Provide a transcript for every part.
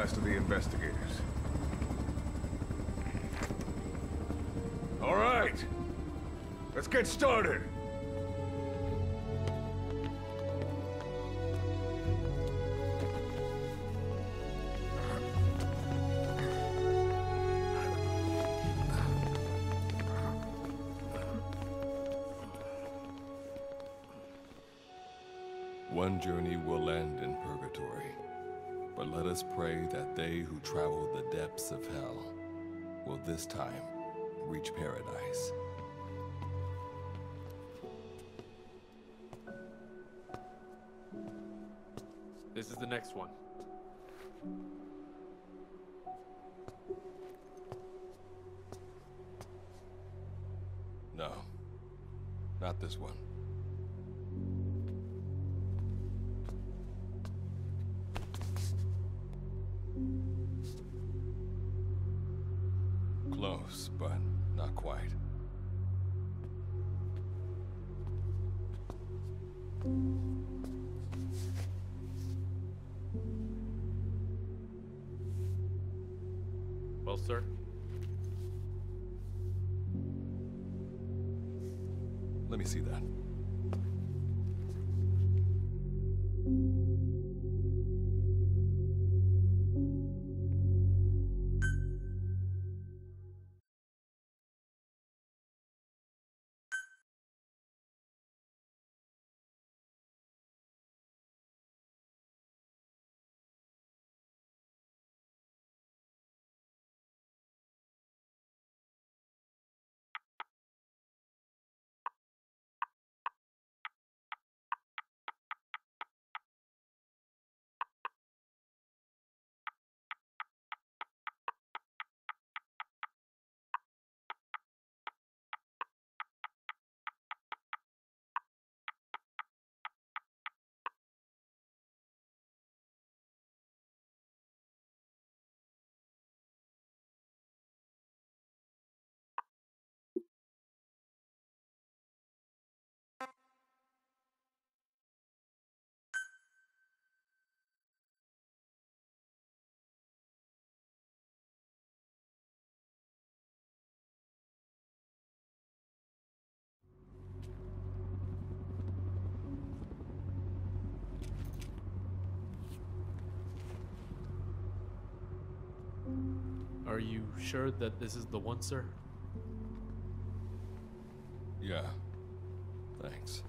last of the investigators. All right, let's get started. One journey will end in purgatory, but let us pray that they who travel the depths of hell will this time reach paradise. This is the next one. No, not this one. Close, but not quite. Well, sir? Let me see that. Are you sure that this is the one, sir? Yeah. Thanks.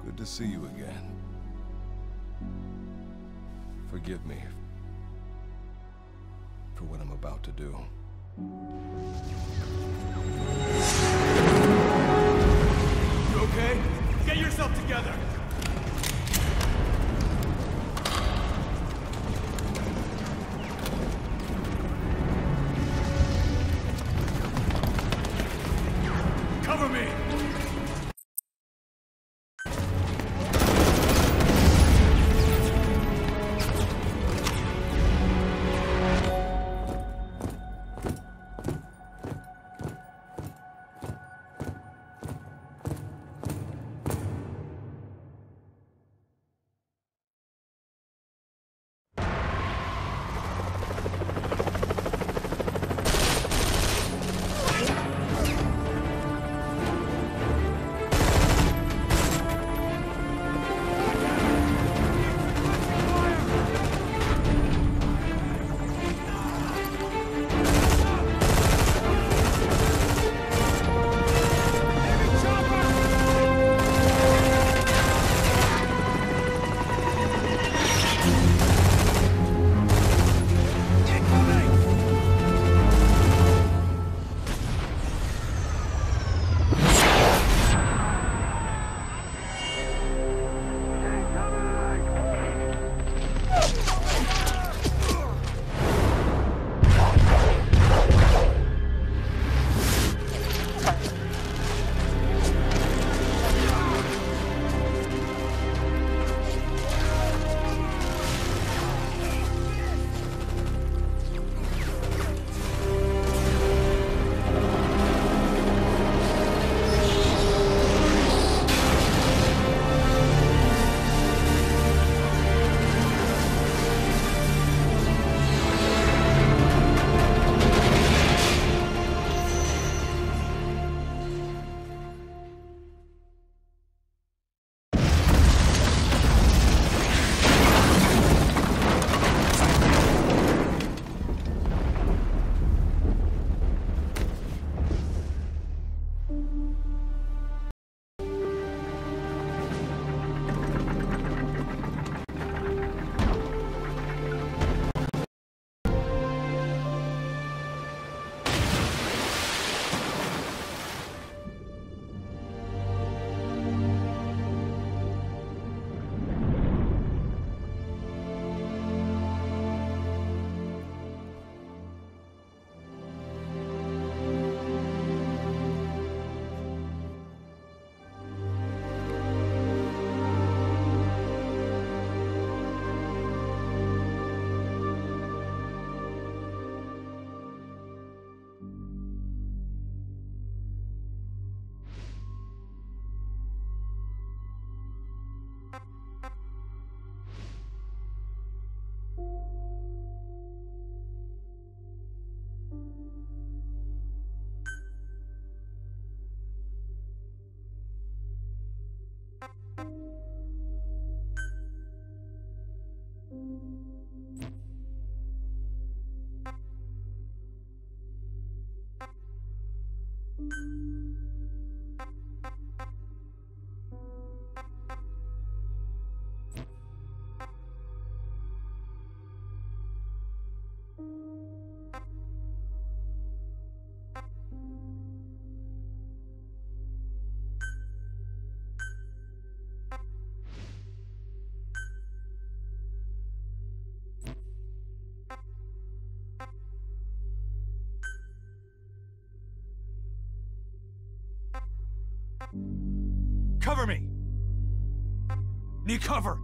Good to see you again. Forgive me for what I'm about to do. You okay? Get yourself together! Cover me! Cover me! Need cover!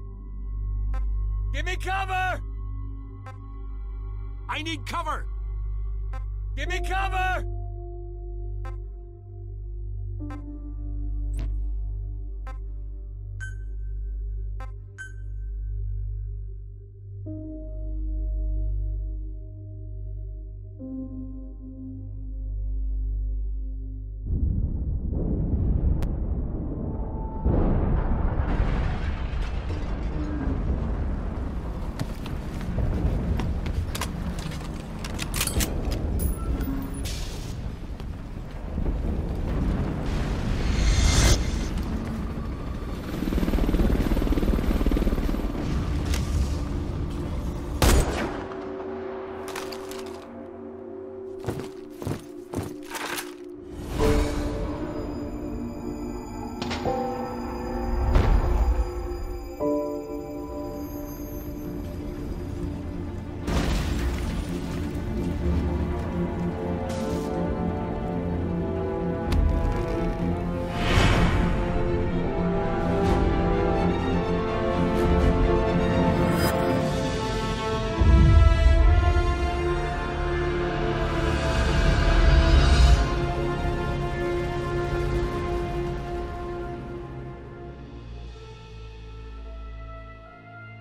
Give me cover! I need cover! Give me cover!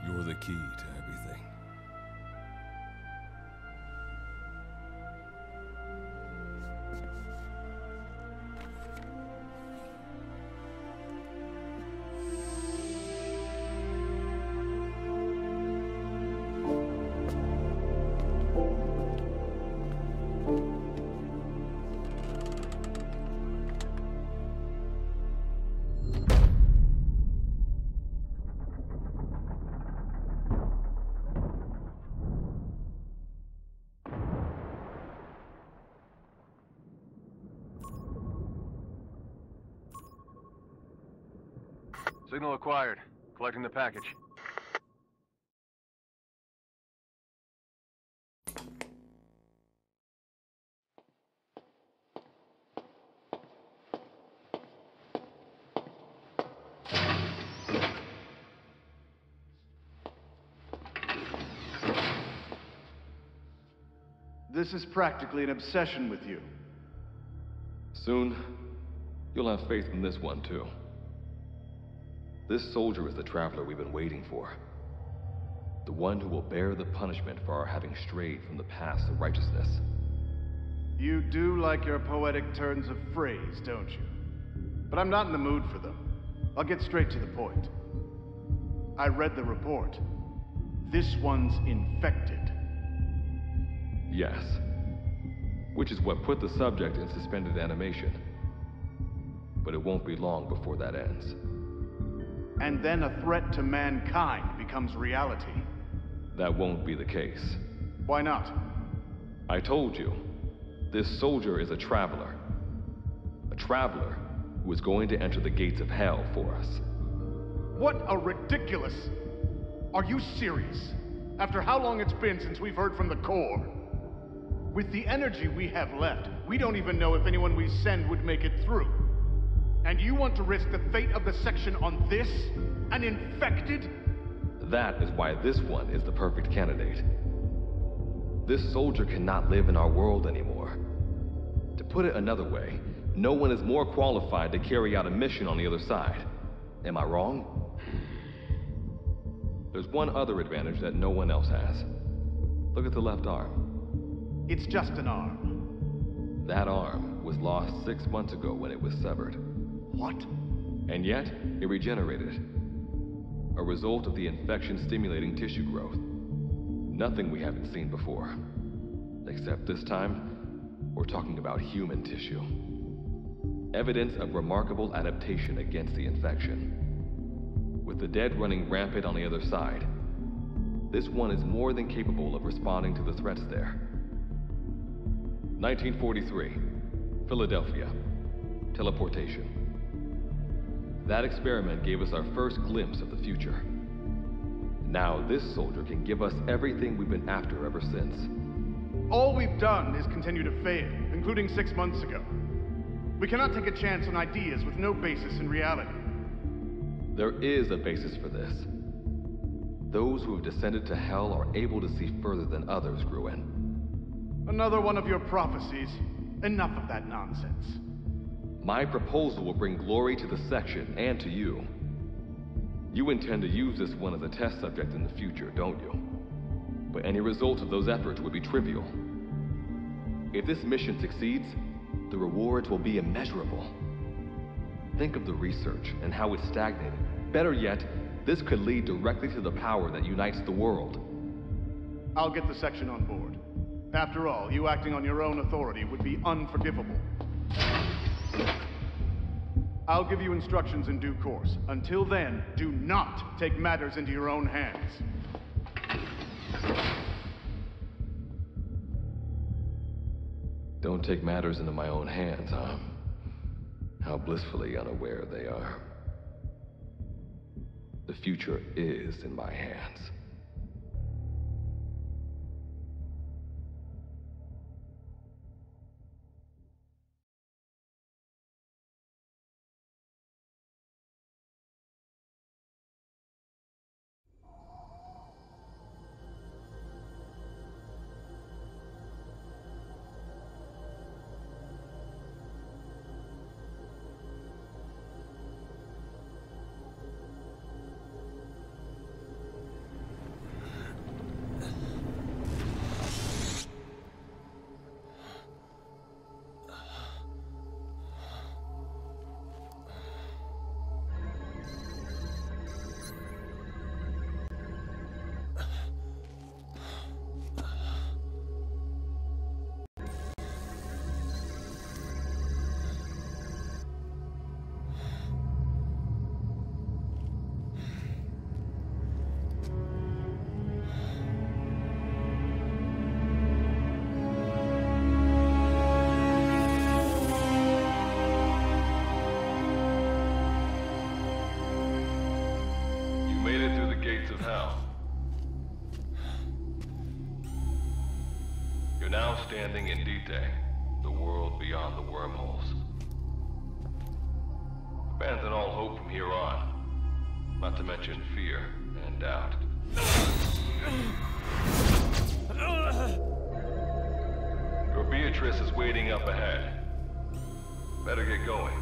You're the key to everything. Signal acquired. Collecting the package. This is practically an obsession with you. Soon, you'll have faith in this one, too. This soldier is the traveler we've been waiting for. The one who will bear the punishment for our having strayed from the paths of righteousness. You do like your poetic turns of phrase, don't you? But I'm not in the mood for them. I'll get straight to the point. I read the report. This one's infected. Yes. Which is what put the subject in suspended animation. But it won't be long before that ends. And then a threat to mankind becomes reality. That won't be the case. Why not? I told you, this soldier is a traveler. A traveler who is going to enter the gates of hell for us. What a ridiculous... Are you serious? After how long it's been since we've heard from the Corps? With the energy we have left, we don't even know if anyone we send would make it through. And you want to risk the fate of the section on this? An infected? That is why this one is the perfect candidate. This soldier cannot live in our world anymore. To put it another way, no one is more qualified to carry out a mission on the other side. Am I wrong? There's one other advantage that no one else has. Look at the left arm. It's just an arm. That arm was lost 6 months ago when it was severed. What? And yet, it regenerated. A result of the infection-stimulating tissue growth. Nothing we haven't seen before. Except this time, we're talking about human tissue. Evidence of remarkable adaptation against the infection. With the dead running rampant on the other side, this one is more than capable of responding to the threats there. 1943, Philadelphia. Teleportation. That experiment gave us our first glimpse of the future. Now this soldier can give us everything we've been after ever since. All we've done is continue to fail, including 6 months ago. We cannot take a chance on ideas with no basis in reality. There is a basis for this. Those who have descended to Hell are able to see further than others, Gruen. Another one of your prophecies. Enough of that nonsense. My proposal will bring glory to the section and to you. You intend to use this one as a test subject in the future, don't you? But any result of those efforts would be trivial. If this mission succeeds, the rewards will be immeasurable. Think of the research and how it's stagnated. Better yet, this could lead directly to the power that unites the world. I'll get the section on board. After all, you acting on your own authority would be unforgivable. I'll give you instructions in due course. Until then, do not take matters into your own hands. Don't take matters into my own hands, huh? How blissfully unaware they are. The future is in my hands. Standing in Dite, the world beyond the wormholes. Abandon all hope from here on, not to mention fear and doubt. Your Beatrice is waiting up ahead. Better get going.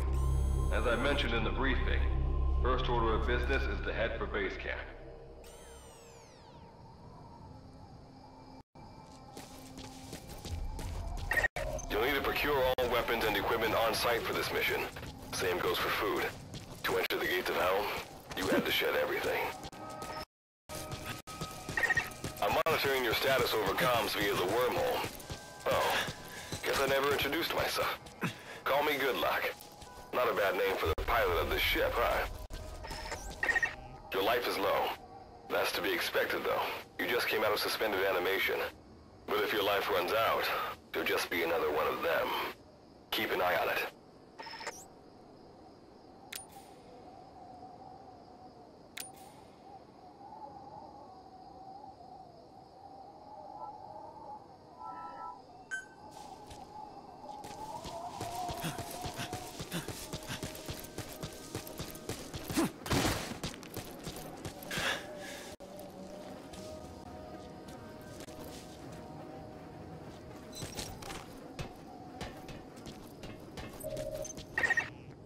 As I mentioned in the briefing, first order of business is to head for base camp. Procure all weapons and equipment on site for this mission. Same goes for food. To enter the gates of Hell, you had to shed everything. I'm monitoring your status over comms via the wormhole. Oh, guess I never introduced myself. Call me Good Luck. Not a bad name for the pilot of this ship, huh? Your life is low. That's to be expected, though. You just came out of suspended animation. But if your life runs out, there'll just be another one of them. Keep an eye on it.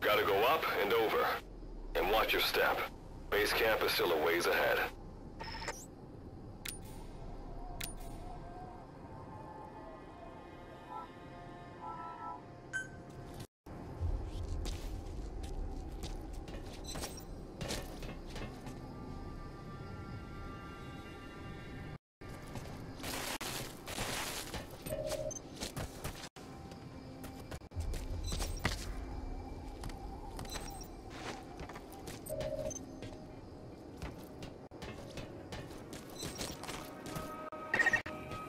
Gotta go up and over. And watch your step. Base camp is still a ways ahead.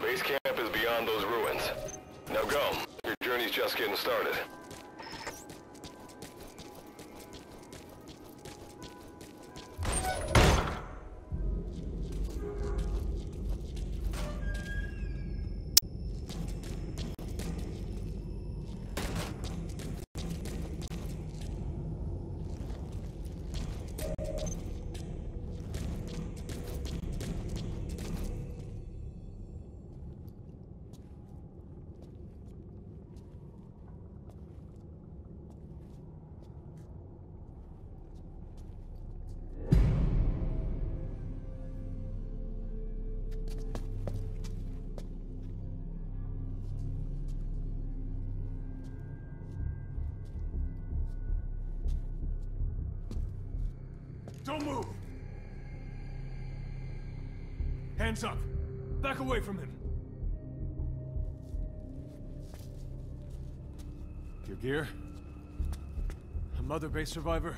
Base camp is beyond those ruins. Now go. Your journey's just getting started. Don't move! Hands up! Back away from him! Your gear? A Mother Base survivor?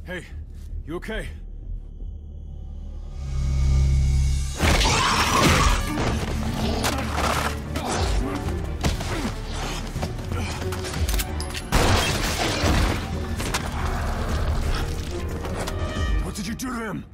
Hey, you okay? What did you do to him?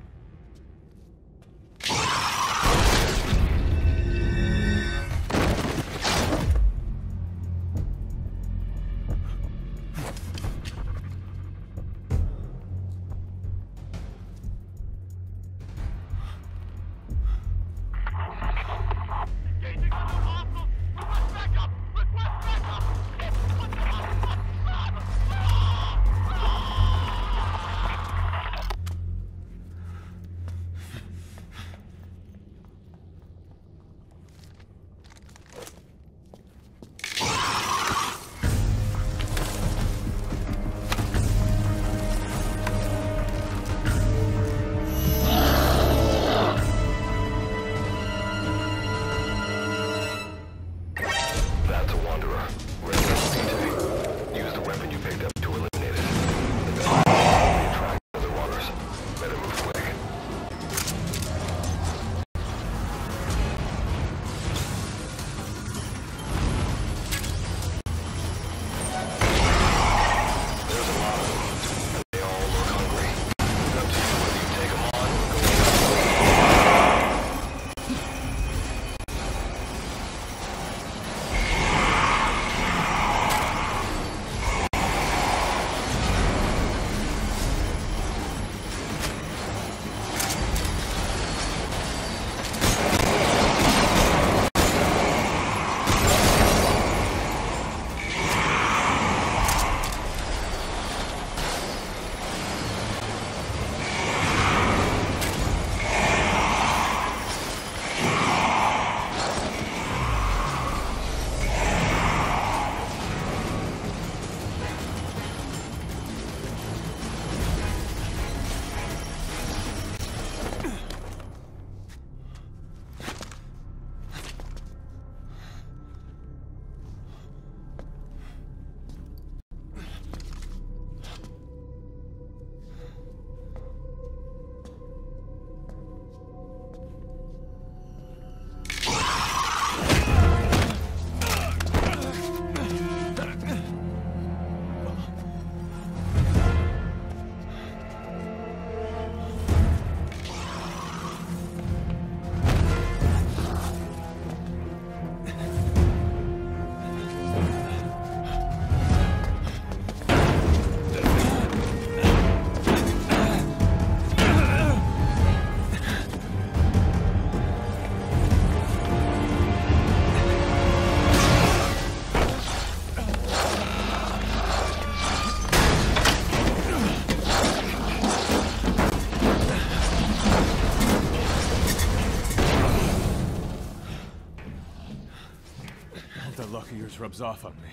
That luck of yours rubs off on me.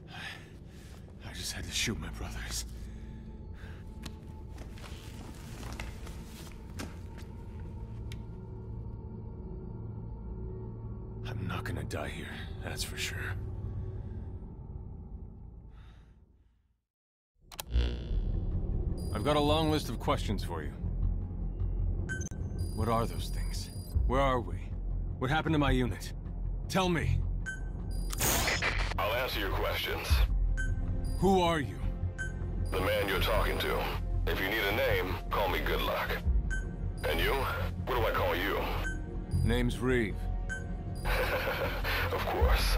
I just had to shoot my brothers. I'm not gonna die here, that's for sure. I've got a long list of questions for you. What are those things? Where are we? What happened to my unit? Tell me. I'll answer your questions. Who are you? The man you're talking to. If you need a name, call me Good Luck. And you? What do I call you? Name's Reeve. Of course.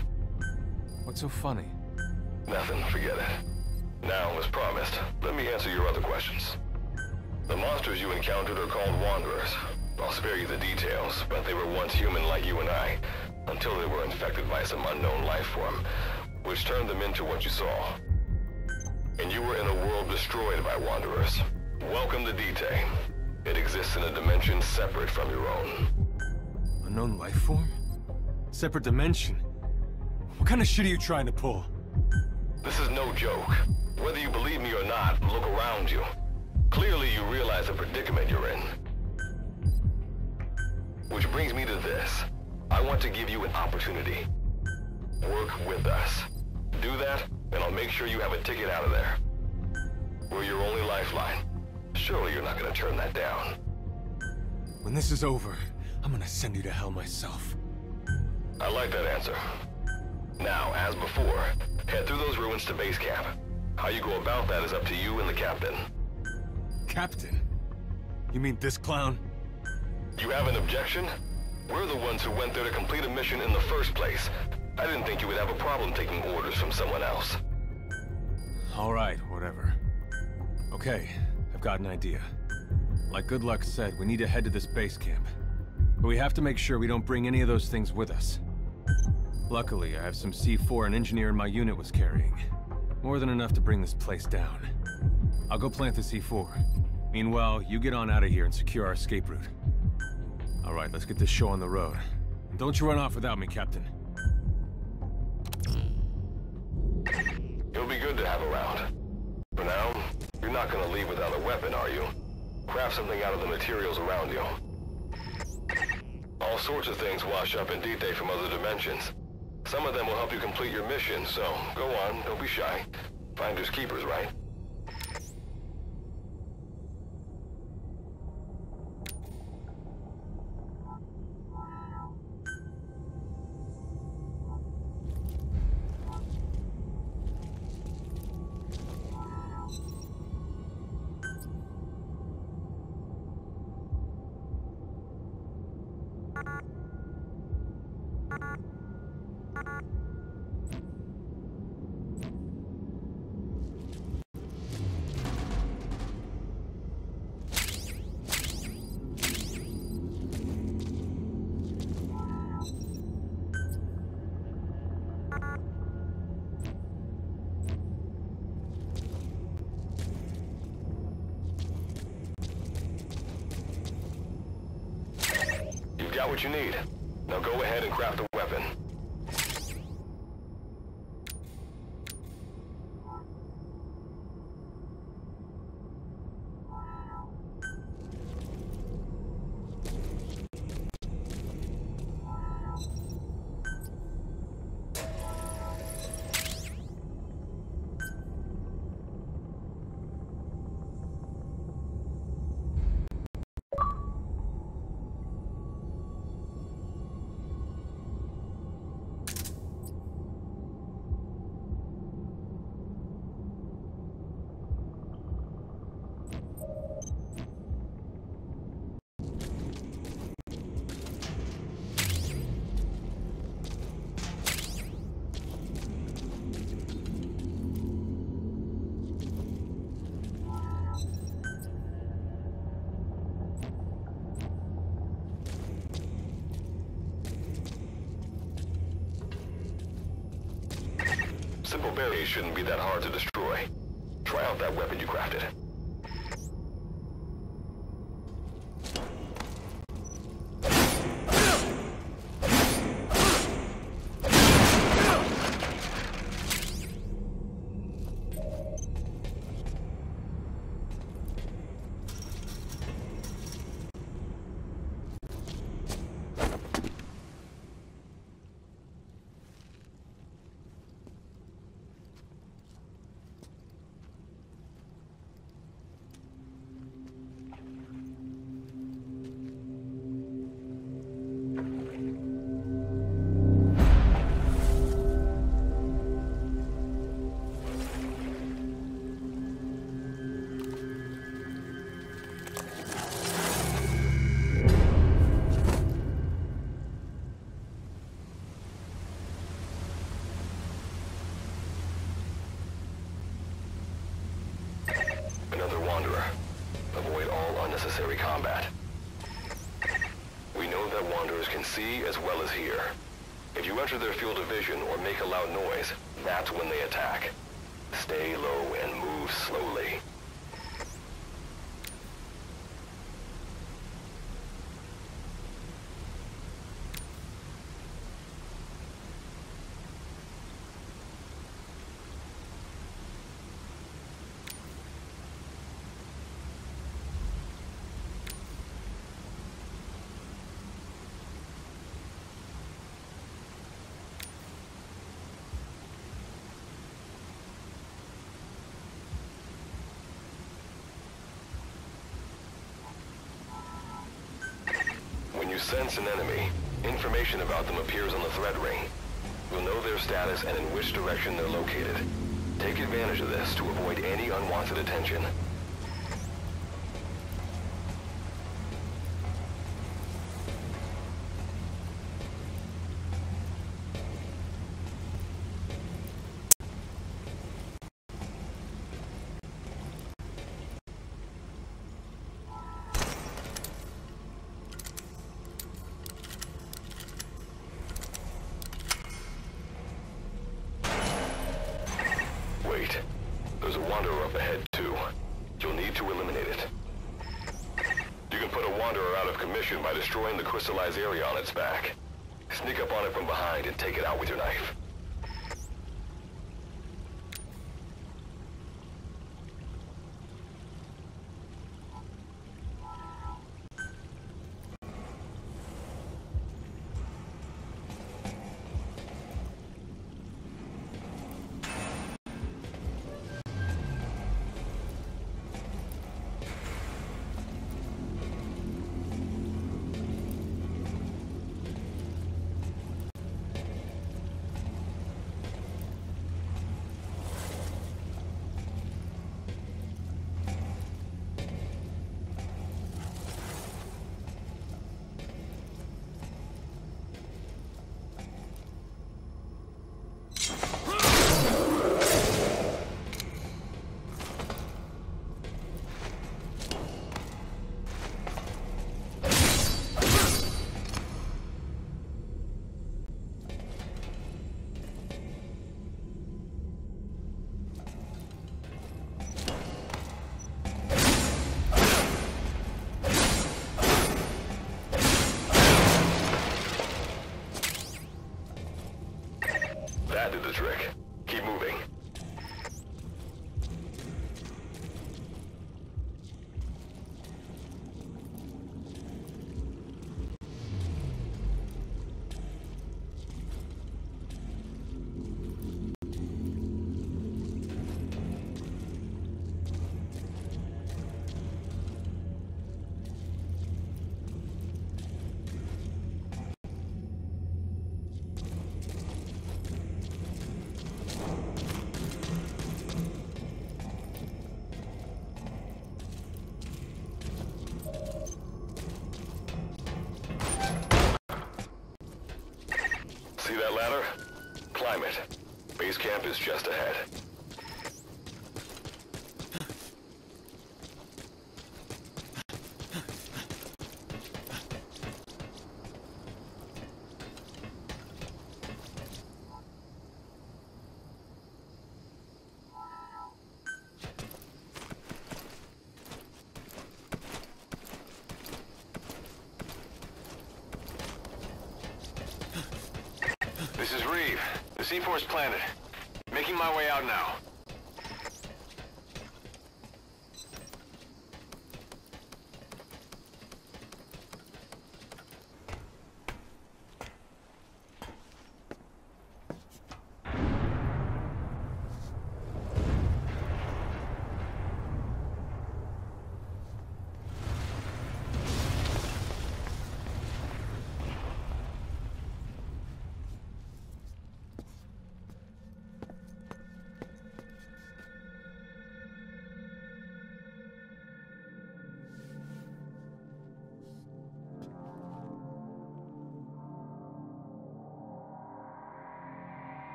What's so funny? Nothing, forget it. Now, as promised, let me answer your other questions. The monsters you encountered are called Wanderers. I'll spare you the details, but they were once human like you and I, until they were infected by some unknown life form, which turned them into what you saw. And you were in a world destroyed by Wanderers. Welcome to Dite. It exists in a dimension separate from your own. Unknown life form? Separate dimension? What kind of shit are you trying to pull? This is no joke. Whether you believe me or not, look around you. Clearly you realize the predicament you're in. Which brings me to this. I want to give you an opportunity. Work with us. Do that, and I'll make sure you have a ticket out of there. We're your only lifeline. Surely you're not gonna turn that down. When this is over, I'm gonna send you to hell myself. I like that answer. Now, as before, head through those ruins to base camp. How you go about that is up to you and the captain. Captain? You mean this clown? You have an objection? We're the ones who went there to complete a mission in the first place. I didn't think you would have a problem taking orders from someone else. Alright, whatever. Okay, I've got an idea. Like Good Luck said, we need to head to this base camp. But we have to make sure we don't bring any of those things with us. Luckily, I have some C4 an engineer in my unit was carrying. More than enough to bring this place down. I'll go plant the C4. Meanwhile, you get on out of here and secure our escape route. Alright, let's get this show on the road. And don't you run off without me, Captain. You'll be good to have around. For now, you're not gonna leave without a weapon, are you? Craft something out of the materials around you. All sorts of things wash up in Dite from other dimensions. Some of them will help you complete your mission, so go on, don't be shy. Finders keepers, right? You've got what you need. Now go ahead and craft a weapon. Simple barriers shouldn't be that hard to destroy. Try out that weapon you crafted. Another Wanderer. Avoid all unnecessary combat. We know that Wanderers can see as well as hear. If you enter their field of vision or make a loud noise, that's when they attack. Stay low and move slowly. you sense an enemy, information about them appears on the threat ring. You'll know their status and in which direction they're located. Take advantage of this to avoid any unwanted attention. Wait. There's a Wanderer up ahead, too. You'll need to eliminate it. You can put a Wanderer out of commission by destroying the crystallized area on its back. Sneak up on it from behind and take it out with your knife. That did the trick. Keep moving. See that ladder? Climb it. Base camp is just ahead. This is Reeve. The C4's planted. Making my way out now.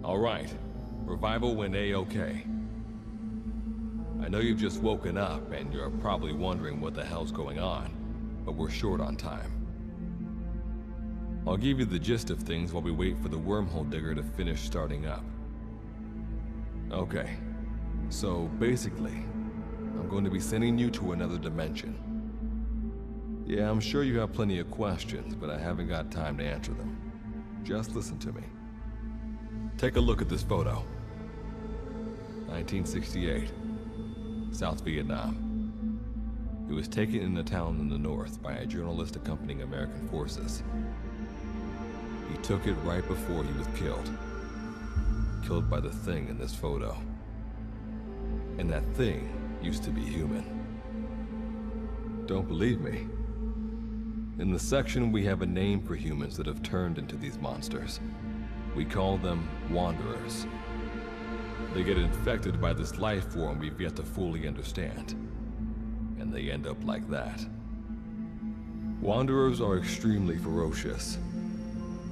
All right. Revival went A-okay. I know you've just woken up and you're probably wondering what the hell's going on, but we're short on time. I'll give you the gist of things while we wait for the wormhole digger to finish starting up. Okay, so basically, I'm going to be sending you to another dimension. Yeah, I'm sure you have plenty of questions, but I haven't got time to answer them. Just listen to me. Take a look at this photo. 1968, South Vietnam. It was taken in a town in the north by a journalist accompanying American forces. He took it right before he was killed. Killed by the thing in this photo. And that thing used to be human. Don't believe me? In the section, we have a name for humans that have turned into these monsters. We call them Wanderers. They get infected by this life form we've yet to fully understand. And they end up like that. Wanderers are extremely ferocious.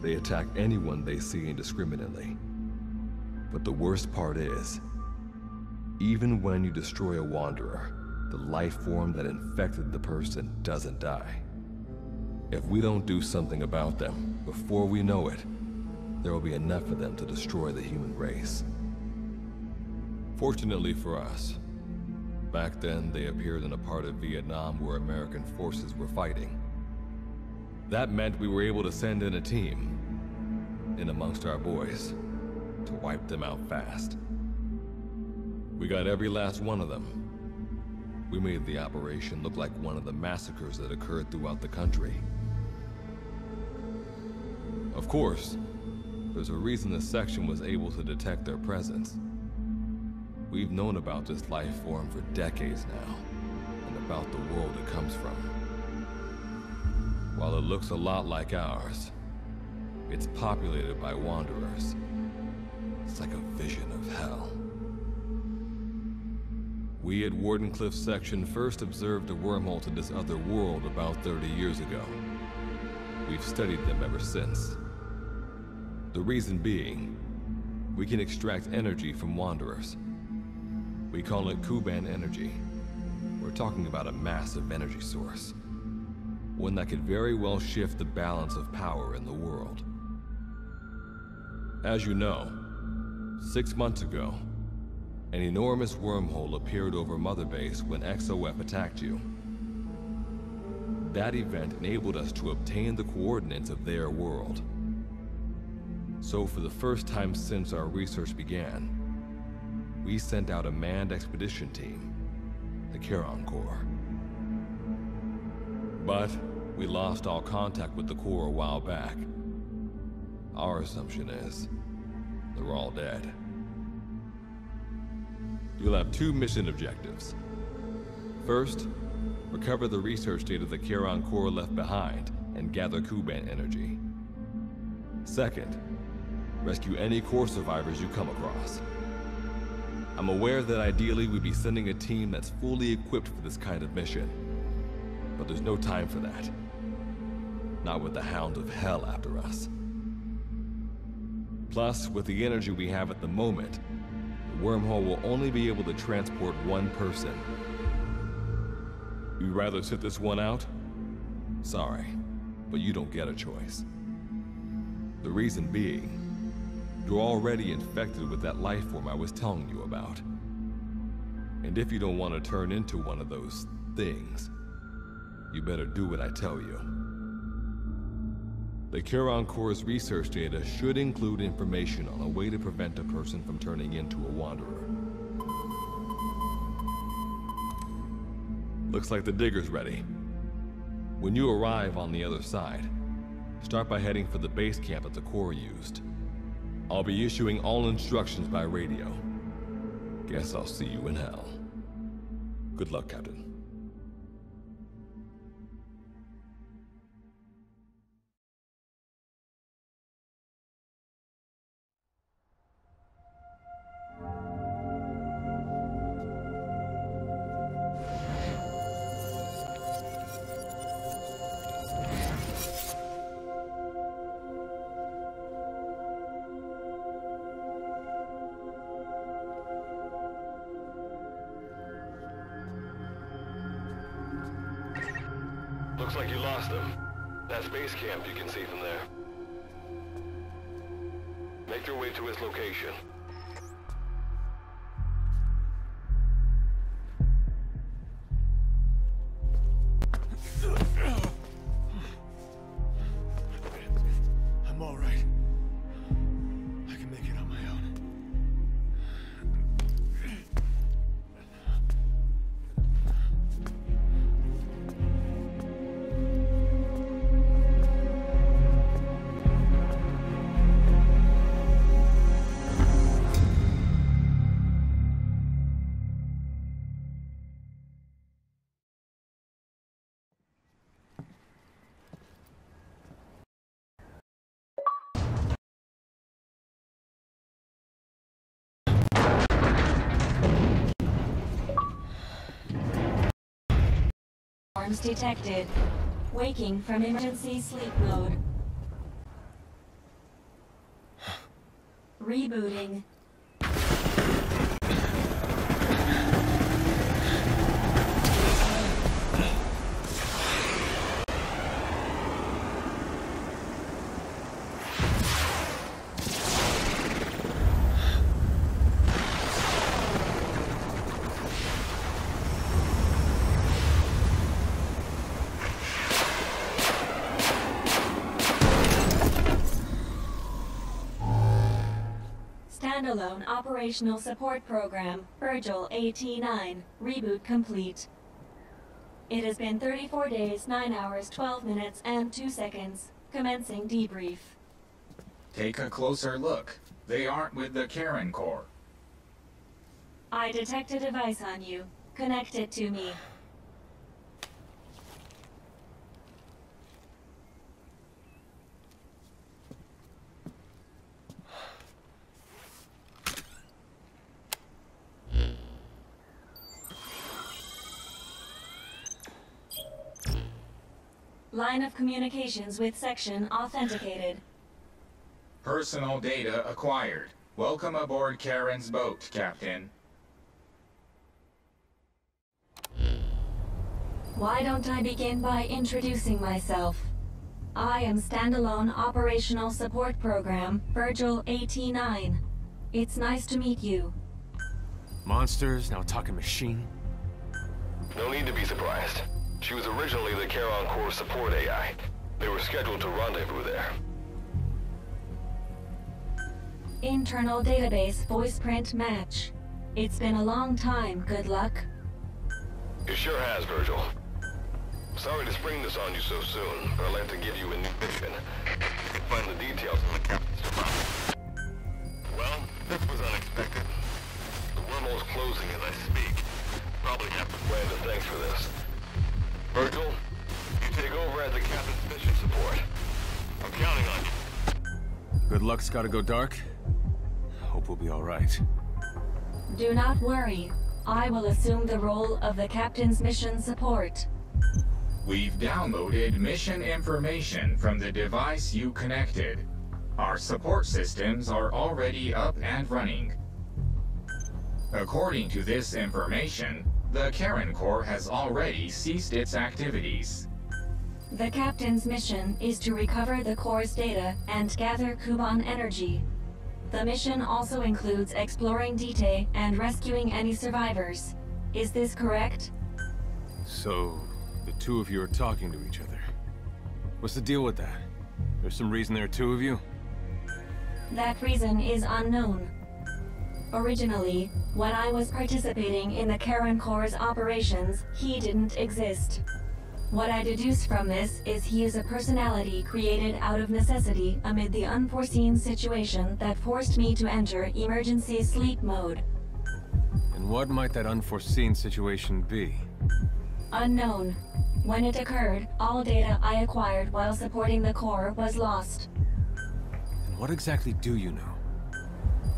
They attack anyone they see indiscriminately. But the worst part is, even when you destroy a Wanderer, the life form that infected the person doesn't die. If we don't do something about them, before we know it, there will be enough of them to destroy the human race. Fortunately for us, back then they appeared in a part of Vietnam where American forces were fighting. That meant we were able to send in a team, in amongst our boys, to wipe them out fast. We got every last one of them. We made the operation look like one of the massacres that occurred throughout the country. Of course, there's a reason the section was able to detect their presence. We've known about this life form for decades now, and about the world it comes from. While it looks a lot like ours, it's populated by Wanderers. It's like a vision of hell. We at Wardenclyffe Section first observed a wormhole to this other world about 30 years ago. We've studied them ever since. The reason being, we can extract energy from Wanderers. We call it Kuban energy. We're talking about a massive energy source. One that could very well shift the balance of power in the world. As you know, 6 months ago, an enormous wormhole appeared over Mother Base when XOF attacked you. That event enabled us to obtain the coordinates of their world. So for the first time since our research began, we sent out a manned expedition team, the Charon Corps. But we lost all contact with the Corps a while back. Our assumption is, they're all dead. You'll have 2 mission objectives. First, recover the research data the Charon Corps left behind and gather Kuban energy. Second, rescue any Corps survivors you come across. I'm aware that ideally we'd be sending a team that's fully equipped for this kind of mission. But there's no time for that. Not with the Hound of Hell after us. Plus, with the energy we have at the moment, the wormhole will only be able to transport one person. You'd rather sit this one out? Sorry, but you don't get a choice. The reason being, you're already infected with that life form I was telling you about. And if you don't want to turn into one of those things, you better do what I tell you. The Charon Corps' research data should include information on a way to prevent a person from turning into a Wanderer. Looks like the digger's ready. When you arrive on the other side, start by heading for the base camp that the Corps used. I'll be issuing all instructions by radio. Guess I'll see you in hell. Good luck, Captain. Looks like you lost them. That's base camp you can see from there. Make your way to his location. I'm all right. I can make it on my own. Alarms detected. Waking from emergency sleep mode. Rebooting. Standalone Operational Support Program, Virgil AT-9, reboot complete. It has been 34 days, 9 hours, 12 minutes, and 2 seconds. Commencing debrief. Take a closer look. They aren't with the Karen Corps. I detect a device on you. Connect it to me. Line of communications with section authenticated. Personal data acquired. Welcome aboard Karen's boat, Captain. Why don't I begin by introducing myself? I am Standalone Operational Support Program, Virgil AT-9. It's nice to meet you. Monsters, now talking machine? No need to be surprised. She was originally the Charon Corps support AI. They were scheduled to rendezvous there. Internal database voice print match. It's been a long time, good luck. It sure has, Virgil. Sorry to spring this on you so soon, but I'd like to give you a new mission. You can find the details in the captain's file. Well, this was unexpected. The wormhole's closing as I speak. Probably have to plan to thanks for this. Virgil, you take over as the captain's mission support. I'm counting on you. Good luck's gotta go dark. Hope we'll be alright. Do not worry. I will assume the role of the captain's mission support. We've downloaded mission information from the device you connected. Our support systems are already up and running. According to this information, the Karen Corps has already ceased its activities. The captain's mission is to recover the Corps' data and gather Kuban energy. The mission also includes exploring Dite and rescuing any survivors. Is this correct? So, the two of you are talking to each other. What's the deal with that? There's some reason there are two of you? That reason is unknown. Originally, when I was participating in the Karen Corps' operations, he didn't exist. What I deduce from this is he is a personality created out of necessity amid the unforeseen situation that forced me to enter emergency sleep mode. And what might that unforeseen situation be? Unknown. When it occurred, all data I acquired while supporting the Corps was lost. And what exactly do you know?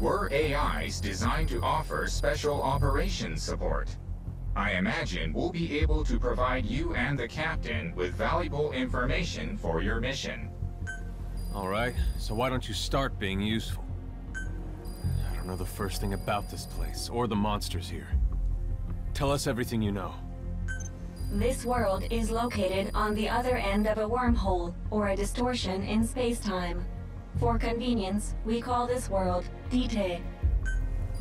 We're AIs designed to offer special operations support. I imagine we'll be able to provide you and the captain with valuable information for your mission. Alright, so why don't you start being useful? I don't know the first thing about this place, or the monsters here. Tell us everything you know. This world is located on the other end of a wormhole, or a distortion in space-time. For convenience, we call this world Dite.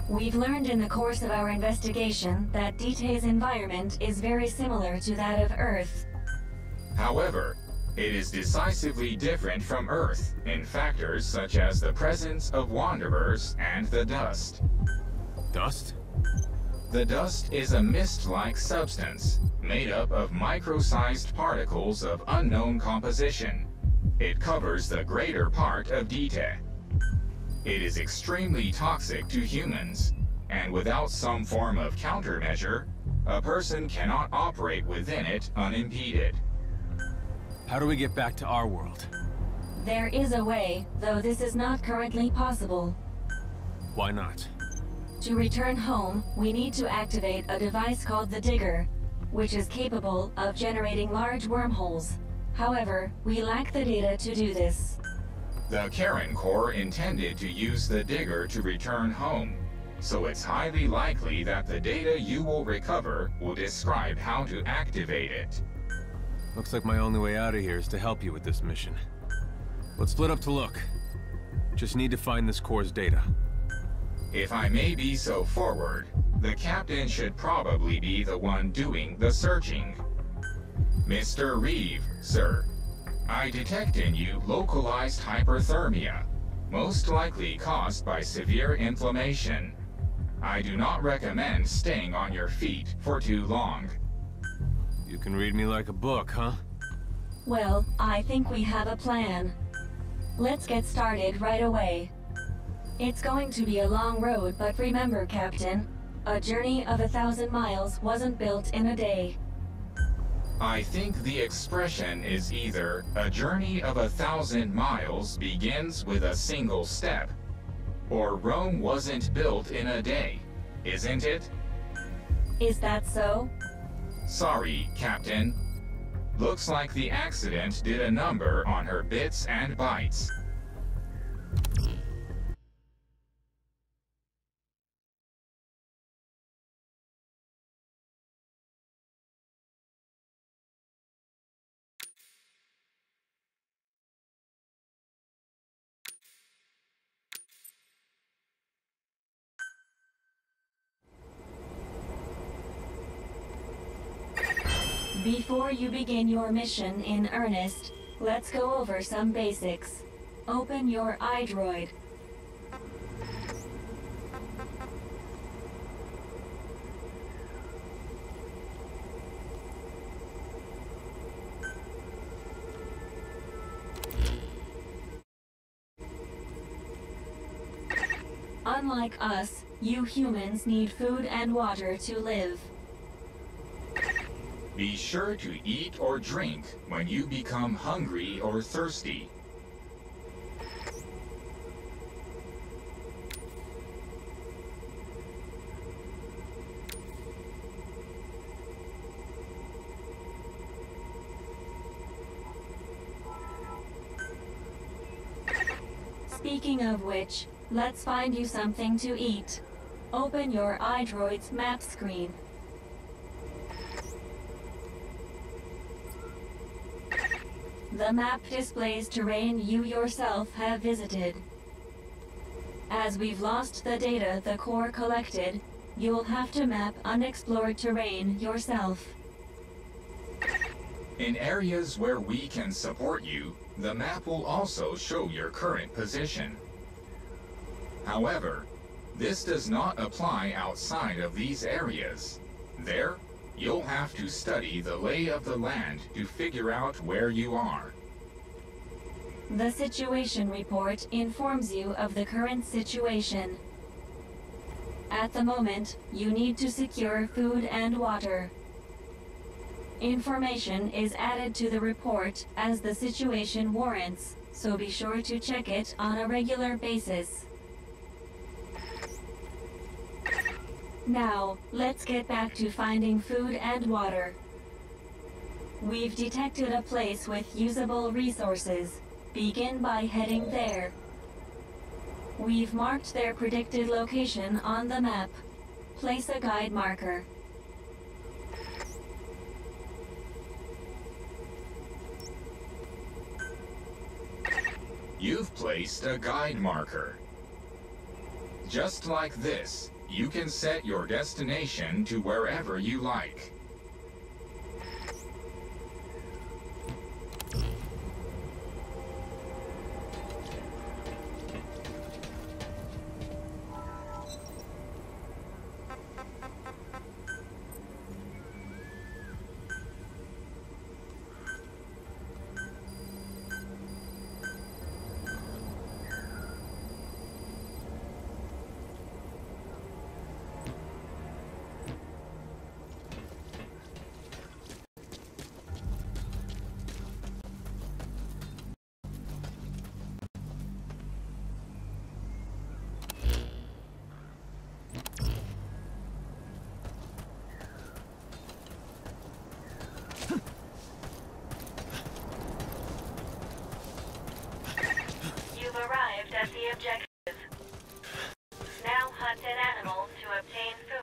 We've learned in the course of our investigation that Dite's environment is very similar to that of Earth. However, it is decisively different from Earth in factors such as the presence of Wanderers and the dust. Dust? The dust is a mist-like substance made up of micro-sized particles of unknown composition. It covers the greater part of Dite. It is extremely toxic to humans, and without some form of countermeasure, a person cannot operate within it unimpeded. How do we get back to our world? There is a way, though this is not currently possible. Why not? To return home, we need to activate a device called the Digger, which is capable of generating large wormholes. However, we lack the data to do this. The Karen Corps intended to use the Digger to return home, so it's highly likely that the data you will recover will describe how to activate it. Looks like my only way out of here is to help you with this mission. Let's split up to look. Just need to find this Corps' data. If I may be so forward, the captain should probably be the one doing the searching. Mr. Reeve, sir, I detect in you localized hyperthermia, most likely caused by severe inflammation. I do not recommend staying on your feet for too long. You can read me like a book, huh? Well, I think we have a plan. Let's get started right away. It's going to be a long road, but remember, Captain, a journey of 1,000 miles wasn't built in a day. I think the expression is either a journey of 1,000 miles begins with a single step, or Rome wasn't built in a day, isn't it? Is that so? Sorry, Captain. Looks like the accident did a number on her bits and bytes. Before you begin your mission in earnest, let's go over some basics. Open your iDroid. Unlike us, you humans need food and water to live. Be sure to eat or drink when you become hungry or thirsty. Speaking of which, let's find you something to eat. Open your iDroid's map screen. The map displays terrain you yourself have visited. As we've lost the data the Corps collected, you'll have to map unexplored terrain yourself. In areas where we can support you, the map will also show your current position. However, this does not apply outside of these areas. There, you'll have to study the lay of the land to figure out where you are. The situation report informs you of the current situation. At the moment, you need to secure food and water. Information is added to the report as the situation warrants, so be sure to check it on a regular basis. Now, let's get back to finding food and water. We've detected a place with usable resources. Begin by heading there. We've marked their predicted location on the map. Place a guide marker. you've placed a guide marker. Just like this, you can set your destination to wherever you like. Arrived at the objective. Now hunt dead animals to obtain food.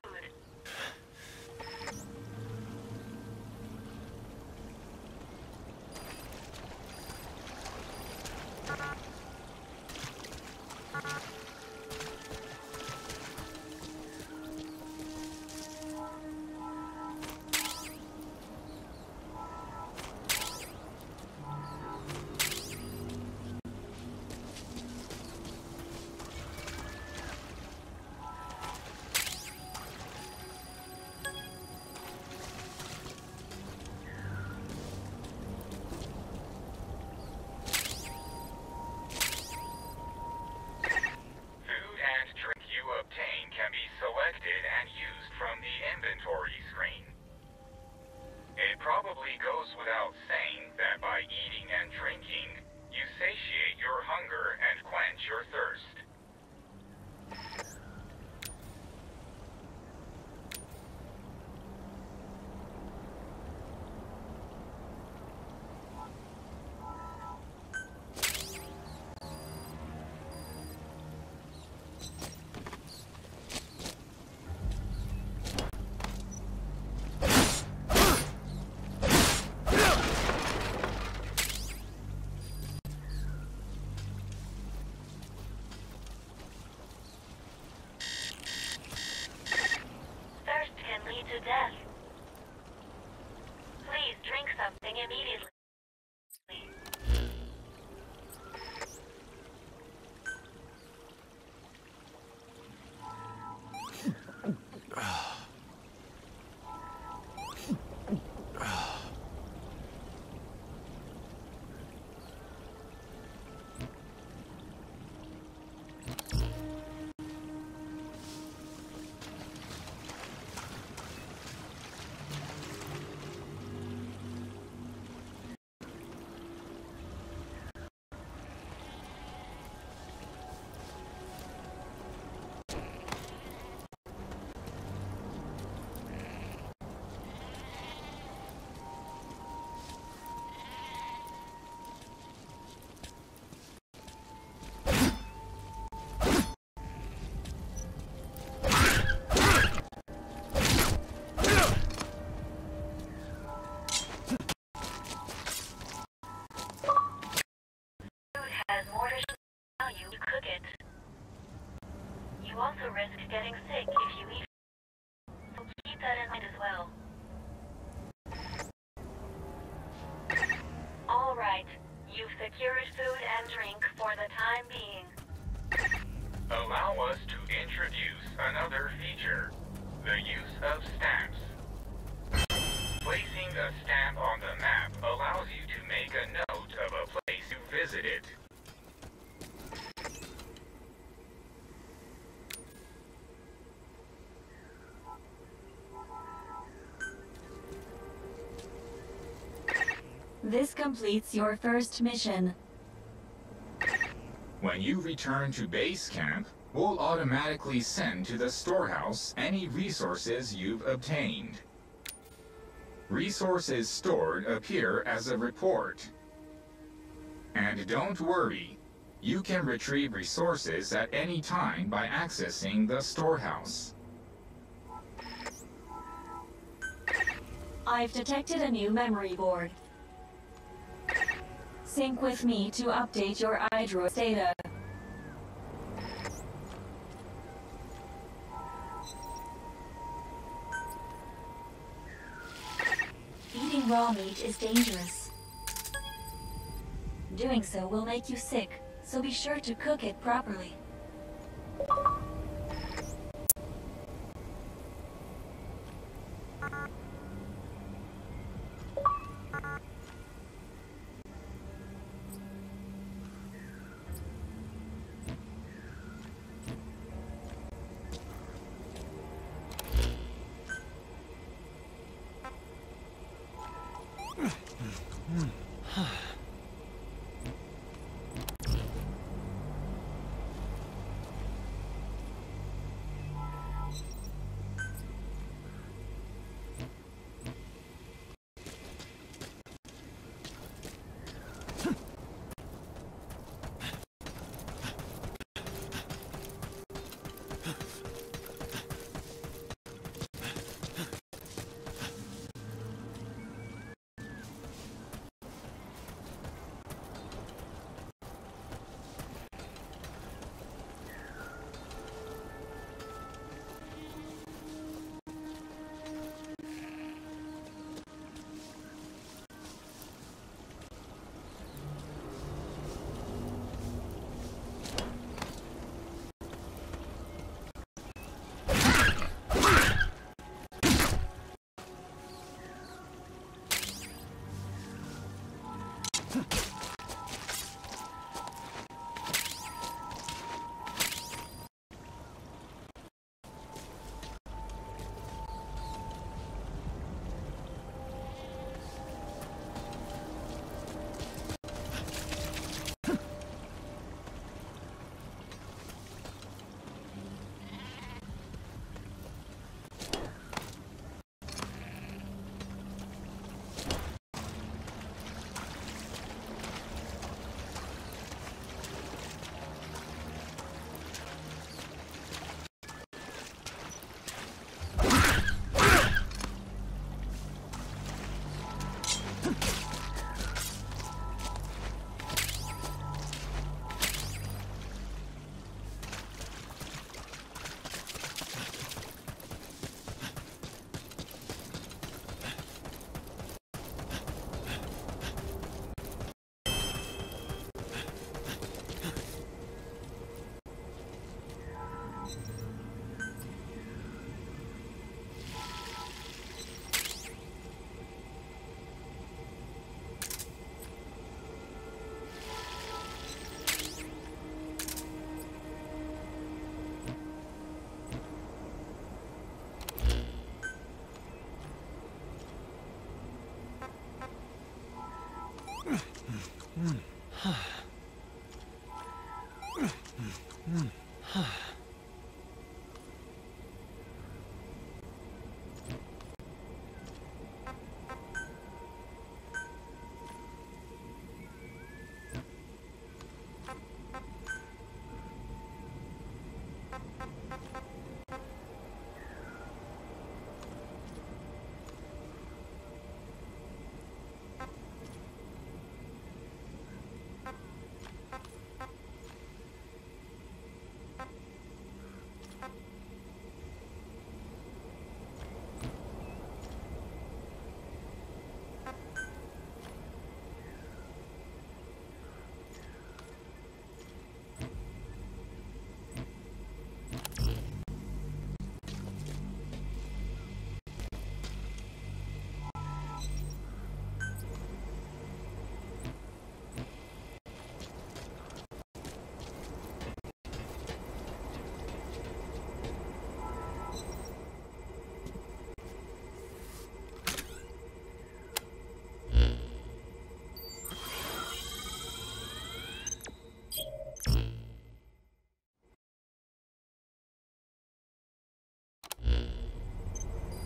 To death. Please drink something immediately. You also risk getting sick if you eat, so keep that in mind as well. Alright, you've secured food and drink for the time being. Allow us to introduce another feature, the use of stamps. Placing a stamp on the map allows you to make a note of a place you visited. This completes your first mission. When you return to base camp, we'll automatically send to the storehouse any resources you've obtained. Resources stored appear as a report. And don't worry, you can retrieve resources at any time by accessing the storehouse. I've detected a new memory board. Sync with me to update your iDroid data. Eating raw meat is dangerous. Doing so will make you sick, so be sure to cook it properly.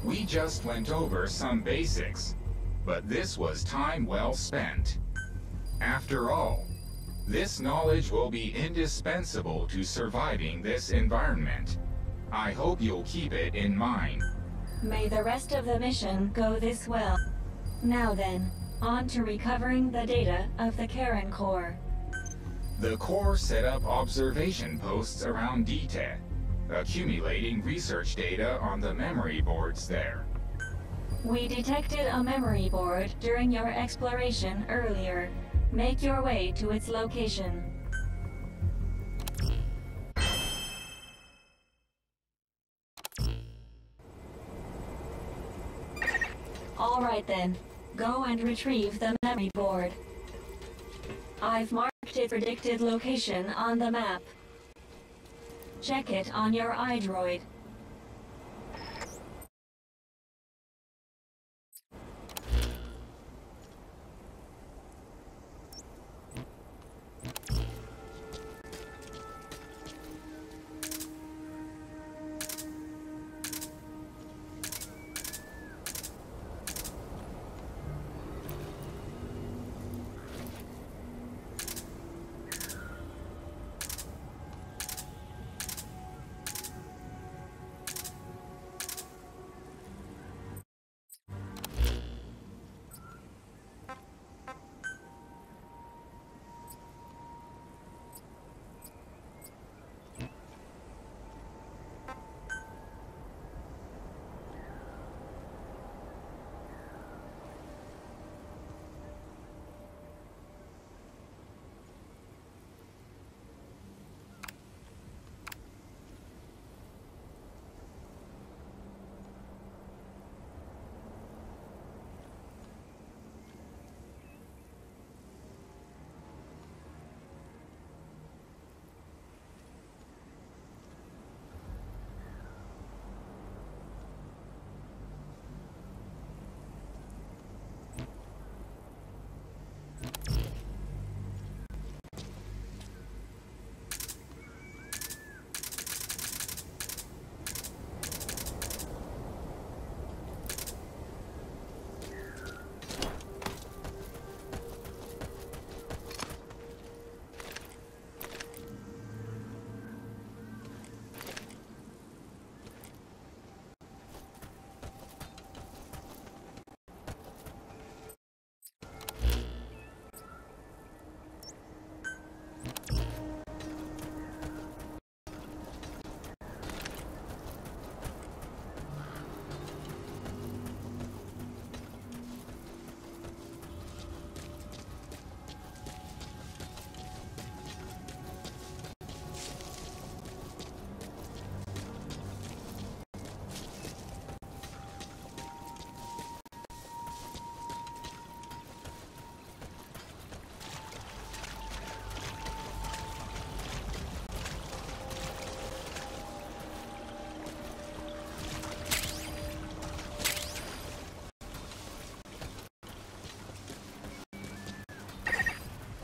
We just went over some basics, but this was time well spent. After all, this knowledge will be indispensable to surviving this environment. I hope you'll keep it in mind. May the rest of the mission go this well. Now then, On to recovering the data of the Karen Core. The Core set up observation posts around DTED, accumulating research data on the memory boards there. We detected a memory board during your exploration earlier. Make your way to its location. All right then. Go and retrieve the memory board. I've marked its predicted location on the map. Check it on your iDroid.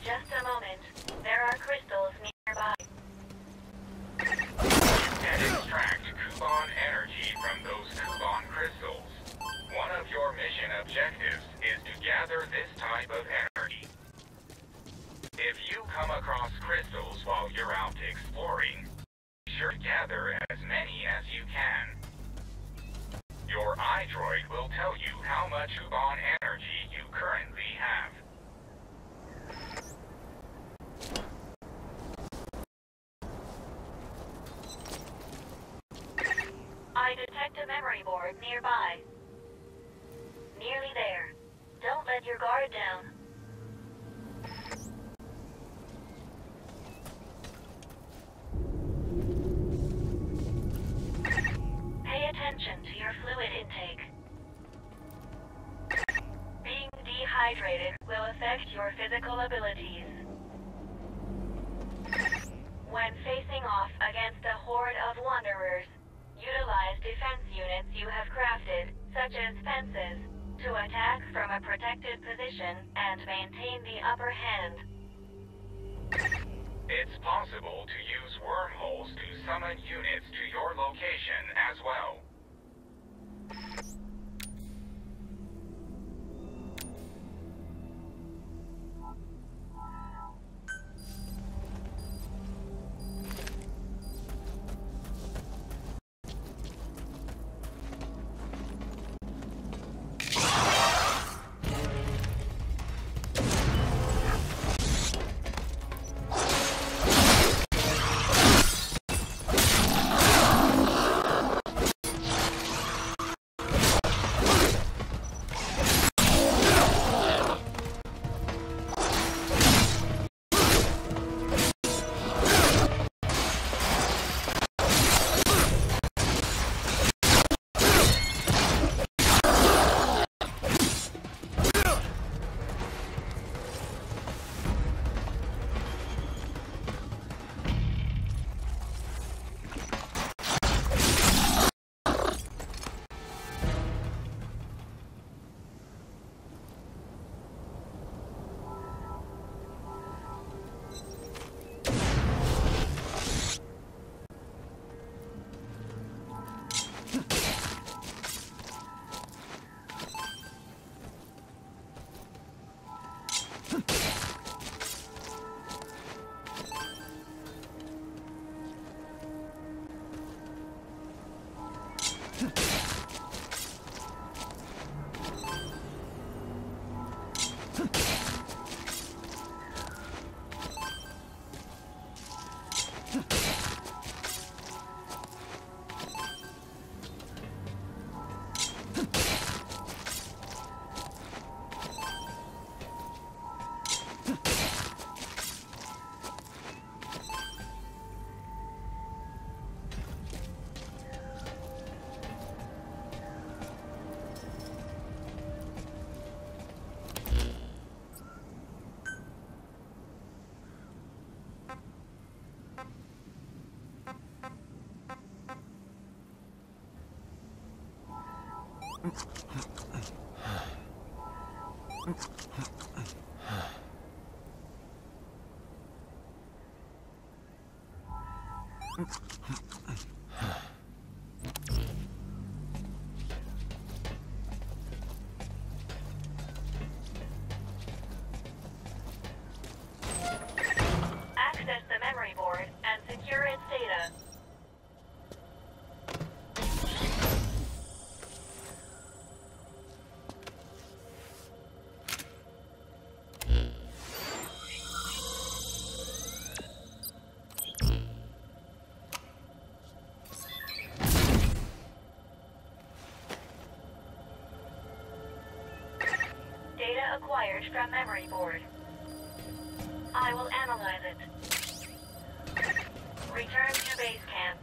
Just a moment. There are crystals nearby. And extract Kuban energy from those Kuban crystals. One of your mission objectives is to gather this type of energy. If you come across crystals while you're out exploring, be sure to gather as many as you can. Your iDroid will tell you how much Kuban energy you currently have. I detect a memory board nearby. Nearly there. Don't let your guard down. Pay attention to your fluid intake. Being dehydrated will affect your physical abilities. When facing off against a horde of wanderers, utilize defense units you have crafted, such as fences, to attack from a protected position and maintain the upper hand. It's possible to use wormholes to summon units to your location as well. Access the memory board and secure its data. Data acquired from memory board. I will analyze it. Return to base camp.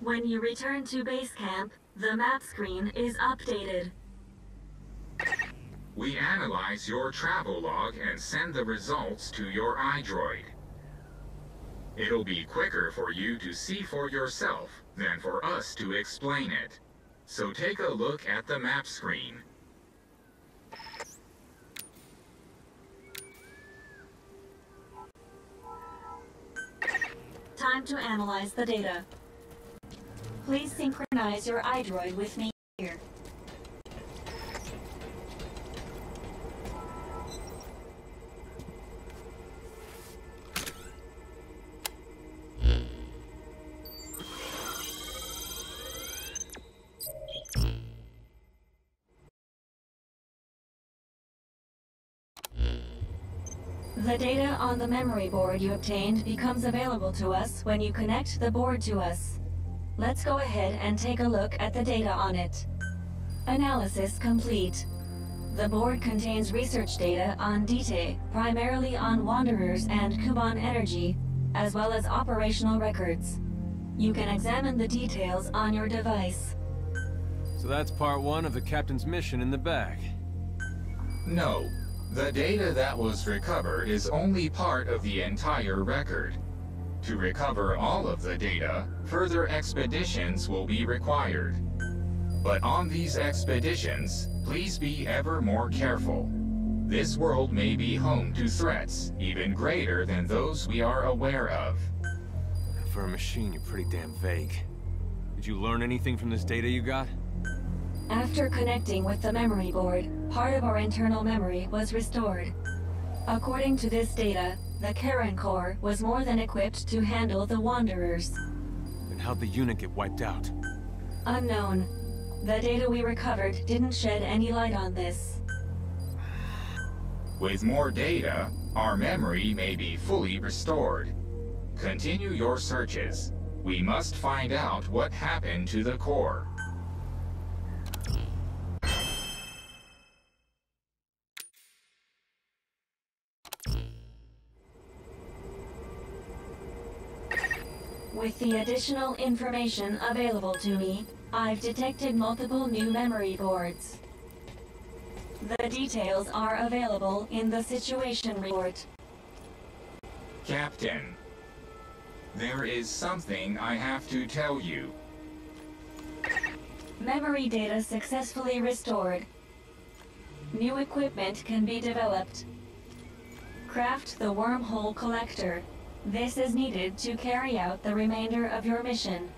When you return to base camp, the map screen is updated. We analyze your travel log and send the results to your iDroid. It'll be quicker for you to see for yourself than for us to explain it. So take a look at the map screen. Time to analyze the data. Please synchronize your iDroid with me here. The data on the memory board you obtained becomes available to us when you connect the board to us. Let's go ahead and take a look at the data on it. Analysis complete. The board contains research data on Dite, primarily on Wanderers and Kuban energy, as well as operational records. You can examine the details on your device. So that's part 1 of the captain's mission in the bag. No. The data that was recovered is only part of the entire record. To recover all of the data, further expeditions will be required. But on these expeditions, please be ever more careful. This world may be home to threats even greater than those we are aware of. For a machine, you're pretty damn vague. Did you learn anything from this data you got? After connecting with the memory board, part of our internal memory was restored. According to this data, the Karen Core was more than equipped to handle the Wanderers. Then how'd the unit get wiped out? Unknown. The data we recovered didn't shed any light on this. With more data, our memory may be fully restored. Continue your searches. We must find out what happened to the core. With the additional information available to me, I've detected multiple new memory boards. The details are available in the situation report. Captain, there is something I have to tell you. Memory data successfully restored. New equipment can be developed. Craft the wormhole collector. This is needed to carry out the remainder of your mission.